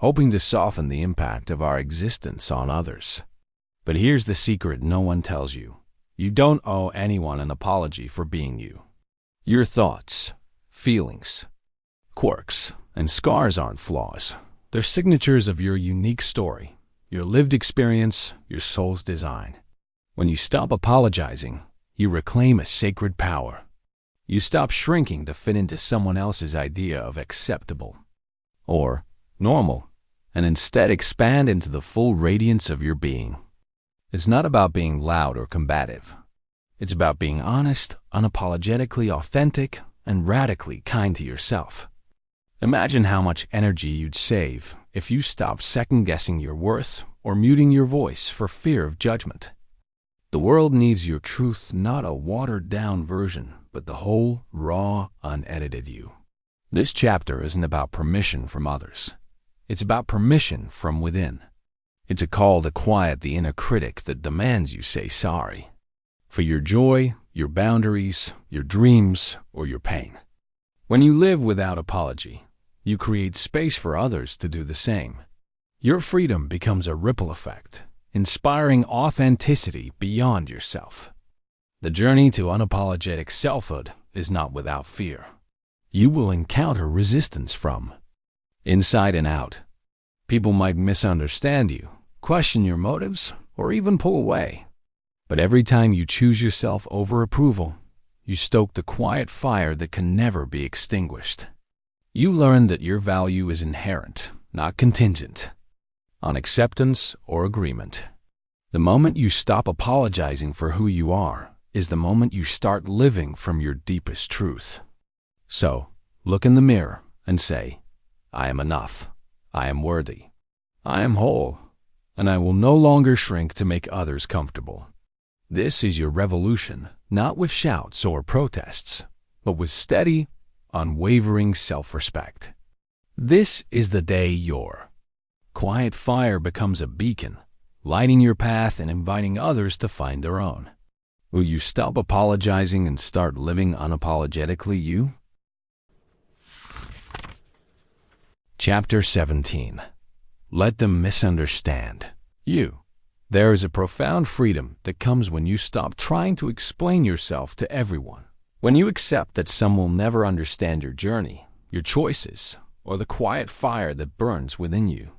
hoping to soften the impact of our existence on others. But here's the secret no one tells you. You don't owe anyone an apology for being you. Your thoughts, feelings, quirks, and scars aren't flaws. They're signatures of your unique story, your lived experience, your soul's design. When you stop apologizing, you reclaim a sacred power. You stop shrinking to fit into someone else's idea of acceptable or normal, and instead expand into the full radiance of your being. It's not about being loud or combative. It's about being honest, unapologetically authentic, and radically kind to yourself. Imagine how much energy you'd save if you stopped second-guessing your worth or muting your voice for fear of judgment. The world needs your truth, not a watered-down version, but the whole, raw, unedited you. This chapter isn't about permission from others. It's about permission from within. It's a call to quiet the inner critic that demands you say sorry for your joy, your boundaries, your dreams, or your pain. When you live without apology, you create space for others to do the same. Your freedom becomes a ripple effect, inspiring authenticity beyond yourself. The journey to unapologetic selfhood is not without fear. You will encounter resistance from inside and out. People might misunderstand you, question your motives, or even pull away. But every time you choose yourself over approval, you stoke the quiet fire that can never be extinguished. You learn that your value is inherent, not contingent on acceptance or agreement. The moment you stop apologizing for who you are is the moment you start living from your deepest truth. So, look in the mirror and say, "I am enough. I am worthy. I am whole, and I will no longer shrink to make others comfortable." This is your revolution, not with shouts or protests, but with steady, unwavering self-respect. This is the day your quiet fire becomes a beacon, lighting your path and inviting others to find their own. Will you stop apologizing and start living unapologetically you? Chapter 17. Let them misunderstand you. There is a profound freedom that comes when you stop trying to explain yourself to everyone. When you accept that some will never understand your journey, your choices, or the quiet fire that burns within you.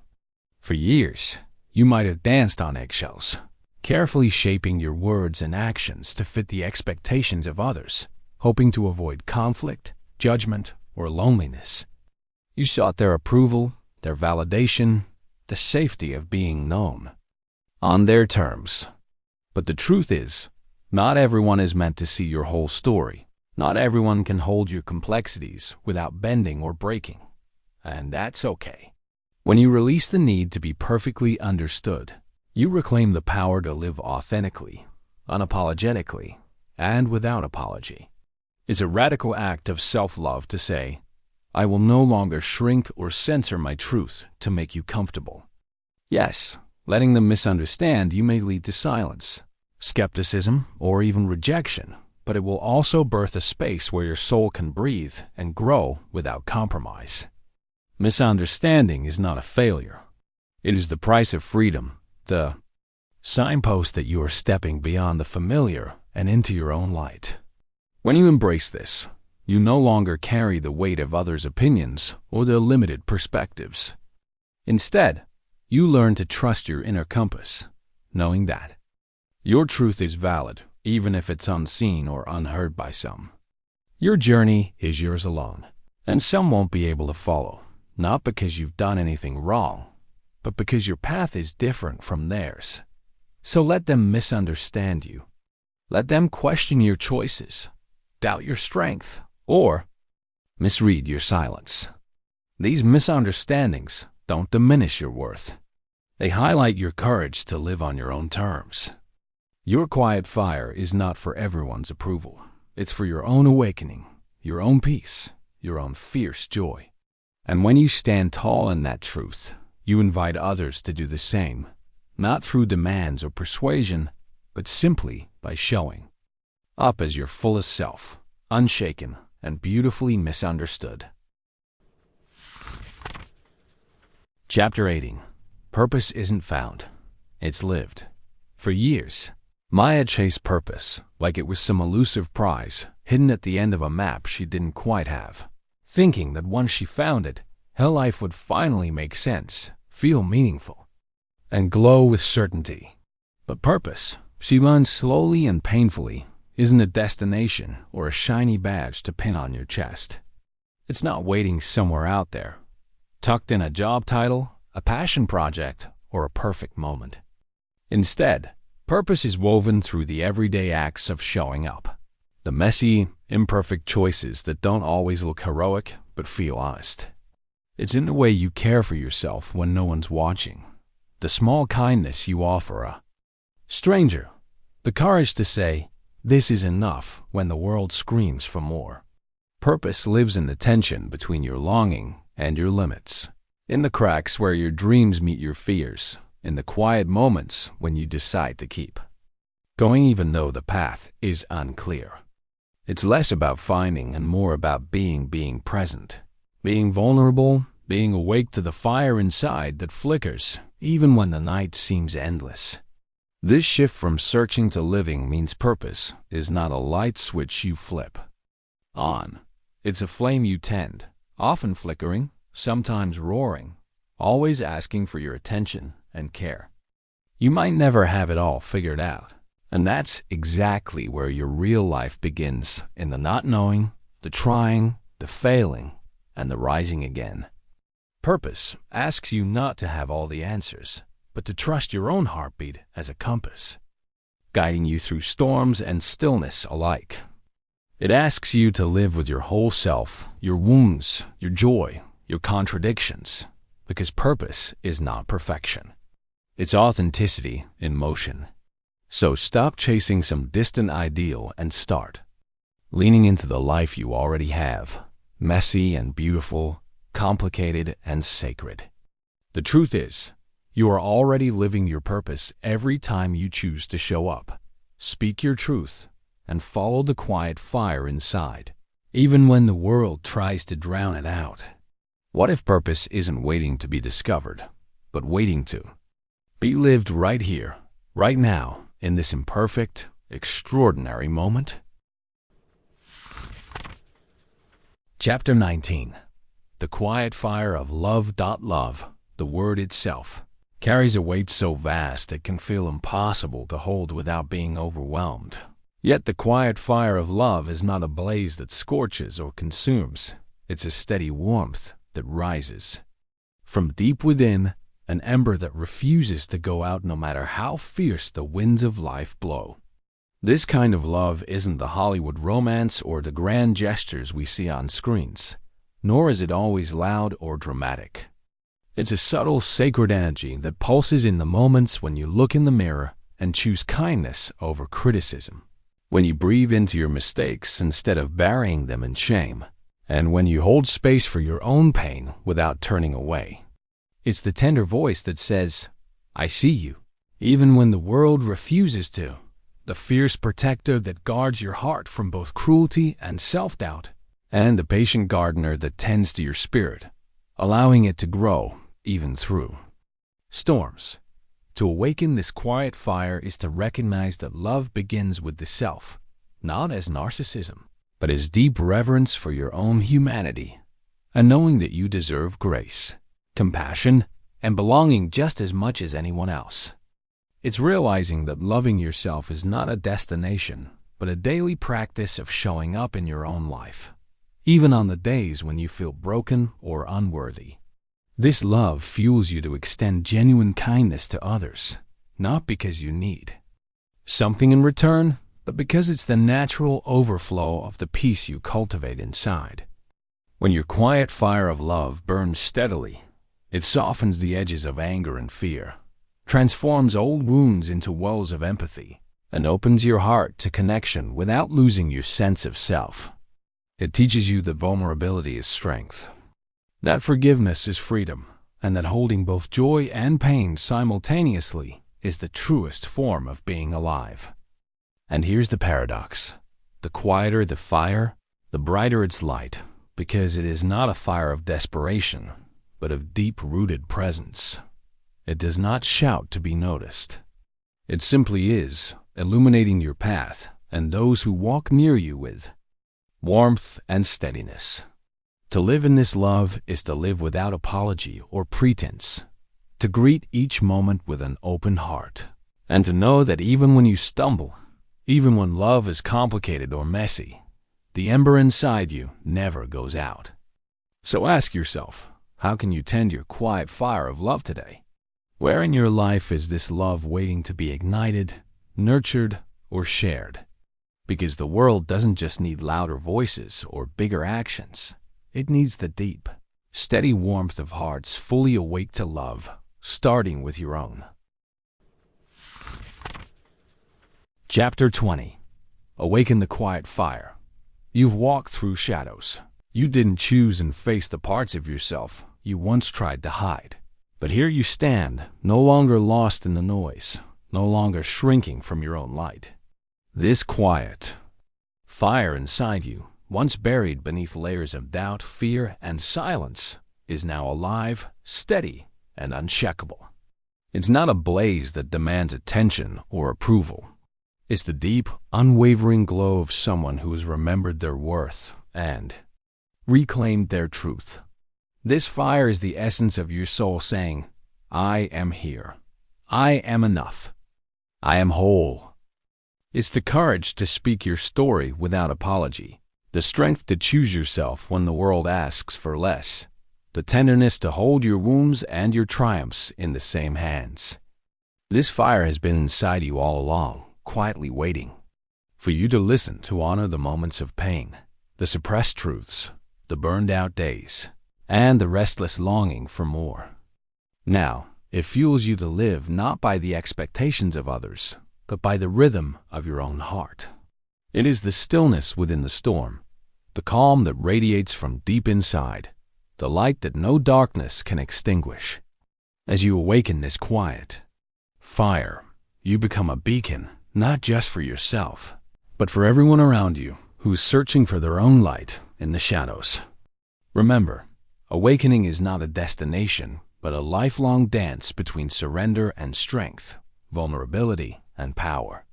For years, you might have danced on eggshells, carefully shaping your words and actions to fit the expectations of others, hoping to avoid conflict, judgment, or loneliness. You sought their approval, their validation, the safety of being known, on their terms. But the truth is, not everyone is meant to see your whole story. Not everyone can hold your complexities without bending or breaking. And that's okay. When you release the need to be perfectly understood, you reclaim the power to live authentically, unapologetically, and without apology. It's a radical act of self-love to say, I will no longer shrink or censor my truth to make you comfortable. Yes, letting them misunderstand you may lead to silence, skepticism, or even rejection, but it will also birth a space where your soul can breathe and grow without compromise. Misunderstanding is not a failure. It is the price of freedom, the signpost that you are stepping beyond the familiar and into your own light. When you embrace this, you no longer carry the weight of others' opinions or their limited perspectives. Instead, you learn to trust your inner compass, knowing that your truth is valid, even if it's unseen or unheard by some. Your journey is yours alone, and some won't be able to follow, not because you've done anything wrong, but because your path is different from theirs. So let them misunderstand you. Let them question your choices, doubt your strength, or misread your silence. These misunderstandings don't diminish your worth. They highlight your courage to live on your own terms. Your quiet fire is not for everyone's approval. It's for your own awakening, your own peace, your own fierce joy. And when you stand tall in that truth, you invite others to do the same, not through demands or persuasion, but simply by showing up as your fullest self, unshaken and beautifully misunderstood. Chapter 18. Purpose isn't found. It's lived. For years, Maya chased purpose like it was some elusive prize hidden at the end of a map she didn't quite have, thinking that once she found it, her life would finally make sense, feel meaningful, and glow with certainty. But purpose, she learned slowly and painfully, isn't a destination or a shiny badge to pin on your chest. It's not waiting somewhere out there, tucked in a job title, a passion project, or a perfect moment. Instead, purpose is woven through the everyday acts of showing up, the messy, imperfect choices that don't always look heroic but feel honest. It's in the way you care for yourself when no one's watching, the small kindness you offer a stranger, the courage to say, "This is enough," when the world screams for more. Purpose lives in the tension between your longing and your limits, in the cracks where your dreams meet your fears, in the quiet moments when you decide to keep going even though the path is unclear. It's less about finding and more about being present, being vulnerable, being awake to the fire inside that flickers even when the night seems endless. This shift from searching to living means purpose is not a light switch you flip on. It's a flame you tend, often flickering, sometimes roaring, always asking for your attention and care. You might never have it all figured out, and that's exactly where your real life begins, in the not knowing, the trying, the failing, and the rising again. Purpose asks you not to have all the answers, but to trust your own heartbeat as a compass, guiding you through storms and stillness alike. It asks you to live with your whole self, your wounds, your joy, your contradictions, because purpose is not perfection. It's authenticity in motion. So stop chasing some distant ideal and start leaning into the life you already have, messy and beautiful, complicated and sacred. The truth is, you are already living your purpose every time you choose to show up, speak your truth, and follow the quiet fire inside, even when the world tries to drown it out. What if purpose isn't waiting to be discovered? but waiting to be lived right here, right now, in this imperfect, extraordinary moment. Chapter 19. The Quiet Fire of Love. Love, the word itself, carries a weight so vast it can feel impossible to hold without being overwhelmed. Yet the quiet fire of love is not a blaze that scorches or consumes. It's a steady warmth that rises from deep within, an ember that refuses to go out no matter how fierce the winds of life blow. This kind of love isn't the Hollywood romance or the grand gestures we see on screens, nor is it always loud or dramatic. It's a subtle, sacred energy that pulses in the moments when you look in the mirror and choose kindness over criticism, when you breathe into your mistakes instead of burying them in shame, and when you hold space for your own pain without turning away. It's the tender voice that says, "I see you," even when the world refuses to. The fierce protector that guards your heart from both cruelty and self-doubt, and the patient gardener that tends to your spirit, allowing it to grow even through storms. To awaken this quiet fire is to recognize that love begins with the self, not as narcissism, but as deep reverence for your own humanity, and knowing that you deserve grace, compassion, and belonging just as much as anyone else. It's realizing that loving yourself is not a destination, but a daily practice of showing up in your own life, even on the days when you feel broken or unworthy. This love fuels you to extend genuine kindness to others, not because you need something in return, but because it's the natural overflow of the peace you cultivate inside. When your quiet fire of love burns steadily, it softens the edges of anger and fear, transforms old wounds into wells of empathy, and opens your heart to connection without losing your sense of self. It teaches you that vulnerability is strength, that forgiveness is freedom, and that holding both joy and pain simultaneously is the truest form of being alive. And here's the paradox. The quieter the fire, the brighter its light, because it is not a fire of desperation, but of deep-rooted presence. It does not shout to be noticed. It simply is, illuminating your path and those who walk near you with warmth and steadiness. To live in this love is to live without apology or pretense, to greet each moment with an open heart, and to know that even when you stumble, even when love is complicated or messy, the ember inside you never goes out. So ask yourself, how can you tend your quiet fire of love today? Where in your life is this love waiting to be ignited, nurtured, or shared? Because the world doesn't just need louder voices or bigger actions. It needs the deep, steady warmth of hearts fully awake to love, starting with your own. Chapter 20. Awaken the Quiet Fire. You've walked through shadows. You didn't choose and face the parts of yourself you once tried to hide. But here you stand, no longer lost in the noise, no longer shrinking from your own light. This quiet fire inside you, once buried beneath layers of doubt, fear, and silence, is now alive, steady, and unshakable. It's not a blaze that demands attention or approval. It's the deep, unwavering glow of someone who has remembered their worth and reclaimed their truth. This fire is the essence of your soul saying, "I am here. I am enough. I am whole." It's the courage to speak your story without apology, the strength to choose yourself when the world asks for less, the tenderness to hold your wounds and your triumphs in the same hands. This fire has been inside you all along, quietly waiting for you to listen, to honor the moments of pain, the suppressed truths, the burned-out days, and the restless longing for more. Now, it fuels you to live not by the expectations of others, but by the rhythm of your own heart. It is the stillness within the storm, the calm that radiates from deep inside, the light that no darkness can extinguish. As you awaken this quiet fire, you become a beacon, not just for yourself, but for everyone around you who is searching for their own light in the shadows. Remember, awakening is not a destination, but a lifelong dance between surrender and strength, vulnerability and power.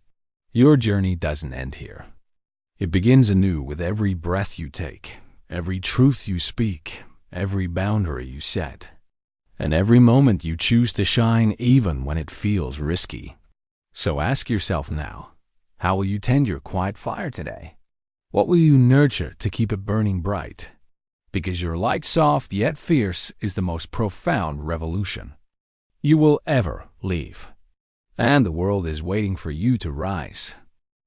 Your journey doesn't end here. It begins anew with every breath you take, every truth you speak, every boundary you set, and every moment you choose to shine even when it feels risky. So ask yourself now, how will you tend your quiet fire today? What will you nurture to keep it burning bright? Because your light, soft yet fierce, is the most profound revolution you will ever leave. And the world is waiting for you to rise,